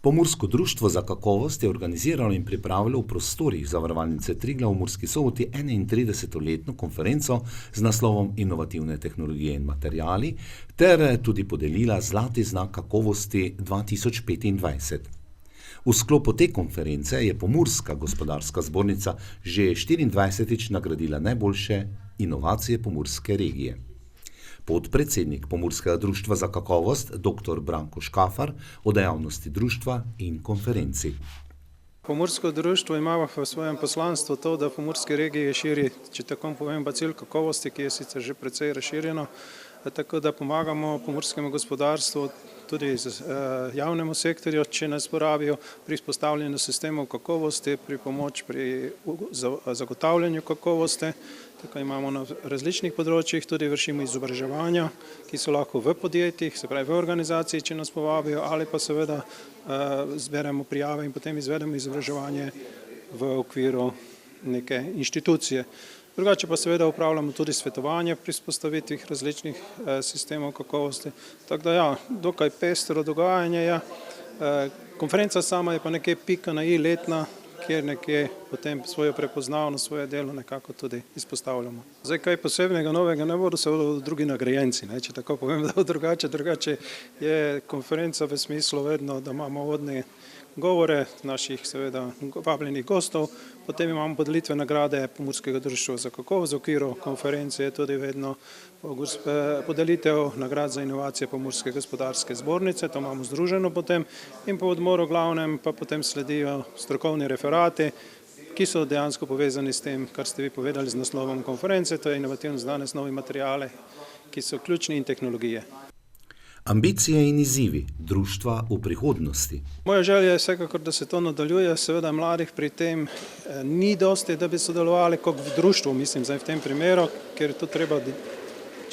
Pomursko društvo za kakovost je organiziralo in pripravilo v prostorih Zavarovalnice Triglav v Murski Soboti 31-letno konferenco z naslovom Inovativne tehnologije in materiali ter tudi podelila zlati znak kakovosti 2025. V sklopu te konference je Pomurska gospodarska zbornica že 24-tič nagradila najboljše inovacije pomurske regije. Podpredsednik Pomurskega društva za kakovost, dr. Branko Škafar, o dejavnosti društva in konferenci. Pomursko društvo ima v svojem poslanstvu to, da pomurske regije širi, če tako povem, bacil kakovosti, ki je sicer že precej razširjeno, tako da pomagamo pomurskemu gospodarstvu, tudi javnemu sektorju, če nas porabijo pri vzpostavljanju sistemov kakovosti, pri pomoč pri zagotavljanju kakovosti. Tako imamo na različnih področjih, tudi vršimo izobraževanja, ki so lahko v podjetjih, se pravi v organizaciji, če nas povabijo, ali pa seveda zberemo prijave in potem izvedemo izobraževanje v okviru neke inštitucije. Drugače pa seveda upravljamo tudi svetovanje pri vzpostavitvi različnih sistemov kakovosti. Tako da ja, dokaj pestro dogajanje je. Konferenca sama je pa nekje pika na i letna, kjer nekje potem svojo prepoznavnost, svoje delo nekako tudi izpostavljamo. Zdaj kaj posebnega novega ne bodo, se bodo drugi nagrajenci, če tako povem, da drugače je konferenca v smislu vedno, da imamo vodne govore naših seveda vabljenih gostov, potem imamo podelitve nagrade Pomurskega društva za kakovost, v okviru konference je tudi vedno podelitev nagrad za inovacije Pomurske gospodarske zbornice, to imamo združeno potem in po odmoru glavnem pa potem sledijo strokovni referati, ki so dejansko povezani s tem, kar ste vi povedali z naslovom konference, to je inovativno znanost, novi materiale, ki so ključni in tehnologije. Ambicije in izzivi društva v prihodnosti. Moja želja je vsekakor, da se to nadaljuje, seveda mladih pri tem ni dosti, da bi sodelovali kot v društvu, mislim zdaj v tem primeru, ker je to treba,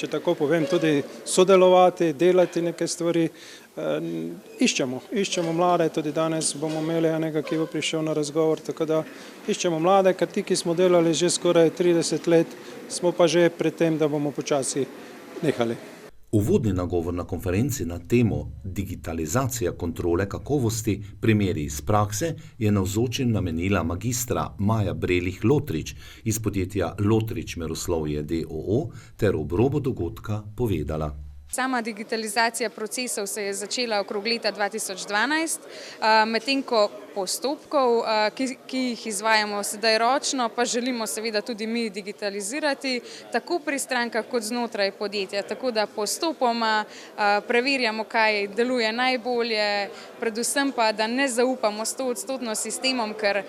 če tako povem, tudi sodelovati, delati neke stvari. Iščemo mlade, tudi danes bomo imeli enega, ki bo prišel na razgovor, tako da iščemo mlade, ker ti, ki smo delali že skoraj 30 let, smo pa že pred tem, da bomo počasi nehali. Uvodni nagovor na konferenci na temo digitalizacija kontrole kakovosti, primeri iz prakse, je navzočim namenila magistra Maja Brelih-Lotrič iz podjetja Lotrič Meroslovje d.o.o. ter ob robu dogodka povedala. Sama digitalizacija procesov se je začela okrog leta 2012, medtem ko postopkov, ki jih izvajamo sedaj ročno, pa želimo seveda tudi mi digitalizirati, tako pri strankah kot znotraj podjetja. Tako da postopoma preverjamo, kaj deluje najbolje, predvsem pa, da ne zaupamo 100% sistemom, ker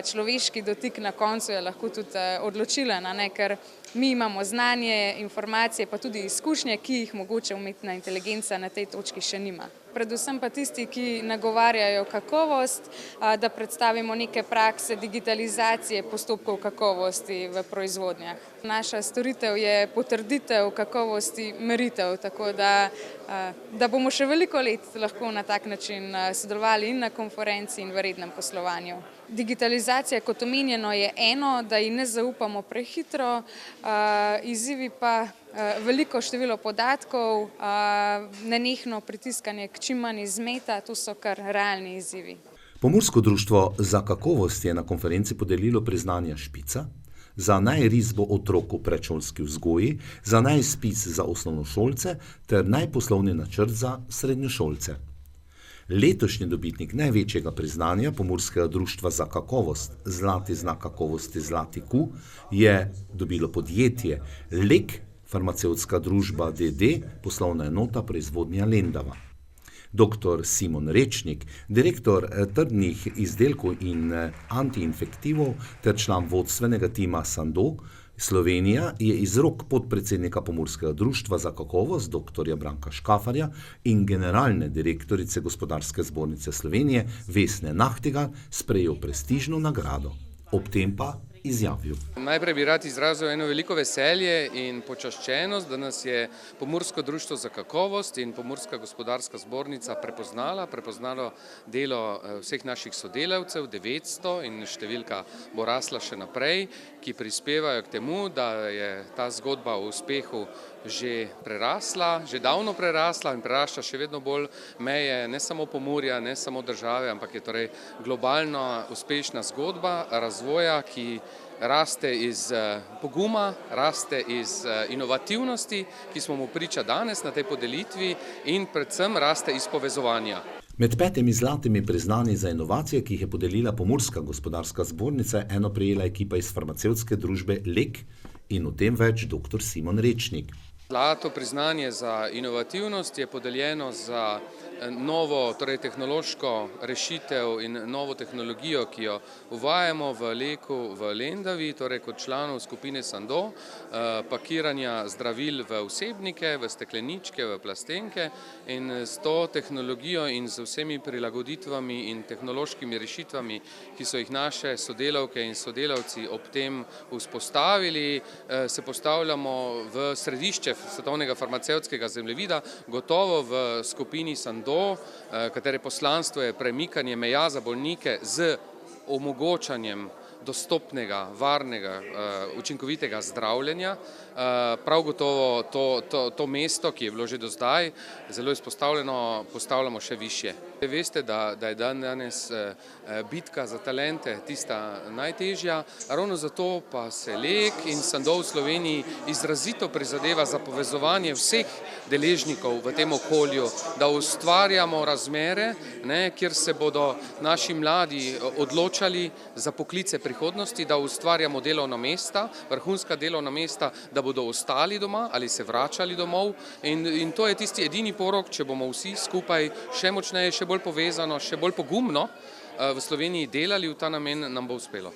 človeški dotik na koncu je lahko tudi odločilen, ker mi imamo znanje, informacije, pa tudi izkušnje, ki jih mogoče umetna inteligenca na tej točki še nima. Predvsem pa tisti, ki nagovarjajo kakovost, da predstavimo neke prakse digitalizacije postopkov kakovosti v proizvodnjah. Naša storitev je potrditev kakovosti meritev, tako da bomo še veliko let lahko na tak način sodelovali in na konferenci in v rednem poslovanju. Digitalizacija, kot omenjeno, je eno, da ji ne zaupamo prehitro, izzivi pa veliko število podatkov, nenehno pritiskanje k čim manj izmeta, to so kar realni izzivi. Pomursko društvo za kakovost je na konferenci podelilo priznanja Špica za najrisbo otrok v predšolski vzgoji, za najspis za osnovnošolce ter najposlovni načrt za srednjošolce. Letošnji dobitnik največjega priznanja Pomurskega društva za kakovost, zlati znak kakovosti Zlati Q, je dobilo podjetje Lek, farmacevtska družba d.d., poslovna enota proizvodnja Lendava. Dr. Simon Rečnik, direktor trdnih izdelkov in antiinfektivov ter član vodstvenega tima Sando, Slovenija, je iz rok podpredsednika Pomurskega društva za kakovost dr. Branka Škafarja in generalne direktorice Gospodarske zbornice Slovenije Vesne Nahtigal sprejel prestižno nagrado. Ob tem pa izjavil. Najprej bi rad izrazil eno veliko veselje in počaščenost, da nas je Pomursko društvo za kakovost in Pomurska gospodarska zbornica prepoznalo delo vseh naših sodelavcev, 900 in številka bo rasla še naprej, ki prispevajo k temu, da je ta zgodba o uspehu že prerasla, že davno prerasla in prerašča še vedno bolj meje ne samo Pomurja, ne samo države, ampak je torej globalno uspešna zgodba razvoja, ki raste iz poguma, raste iz inovativnosti, ki smo mu priča danes na tej podelitvi in predvsem raste iz povezovanja. Med 5 zlatimi priznanji za inovacije, ki jih je podelila Pomurska gospodarska zbornica, eno prejela ekipa iz farmacevtske družbe Lek in o tem več dr. Simon Rečnik. Zlato priznanje za inovativnost je podeljeno za novo, torej tehnološko rešitev in novo tehnologijo, ki jo uvajamo v Leku v Lendavi, torej kot članov skupine Sandoz, pakiranja zdravil v vsebnike, v stekleničke, v plastenke in s to tehnologijo in z vsemi prilagoditvami in tehnološkimi rešitvami, ki so jih naše sodelavke in sodelavci ob tem vzpostavili, se postavljamo v središče svetovnega farmacevtskega zemljevida, gotovo v skupini Sandoz, katere poslanstvo je premikanje meja za bolnike z omogočanjem dostopnega, varnega, učinkovitega zdravljenja. Prav gotovo to mesto, ki je bilo že do zdaj zelo izpostavljeno, postavljamo še višje. Veste, da je danes bitka za talente tista najtežja, ravno zato pa se Lek in Sandoz v Sloveniji izrazito prizadeva za povezovanje vseh deležnikov v tem okolju, da ustvarjamo razmere, kjer se bodo naši mladi odločali za poklice prihodnosti, da ustvarjamo delovna mesta, vrhunska delovna mesta, da bodo ostali doma ali se vračali domov in to je tisti edini porok, če bomo vsi skupaj še močneje, še bolj povezano, še bolj pogumno v Sloveniji delali v ta namen, nam bo uspelo.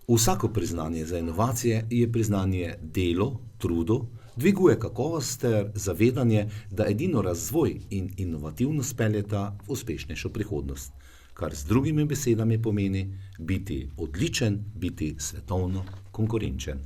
Vsako priznanje za inovacije je priznanje delu, trudu, dviguje kakovost ter zavedanje, da edino razvoj in inovativnost peljeta v uspešnejšo prihodnost, kar z drugimi besedami pomeni biti odličen, biti svetovno konkurenčen.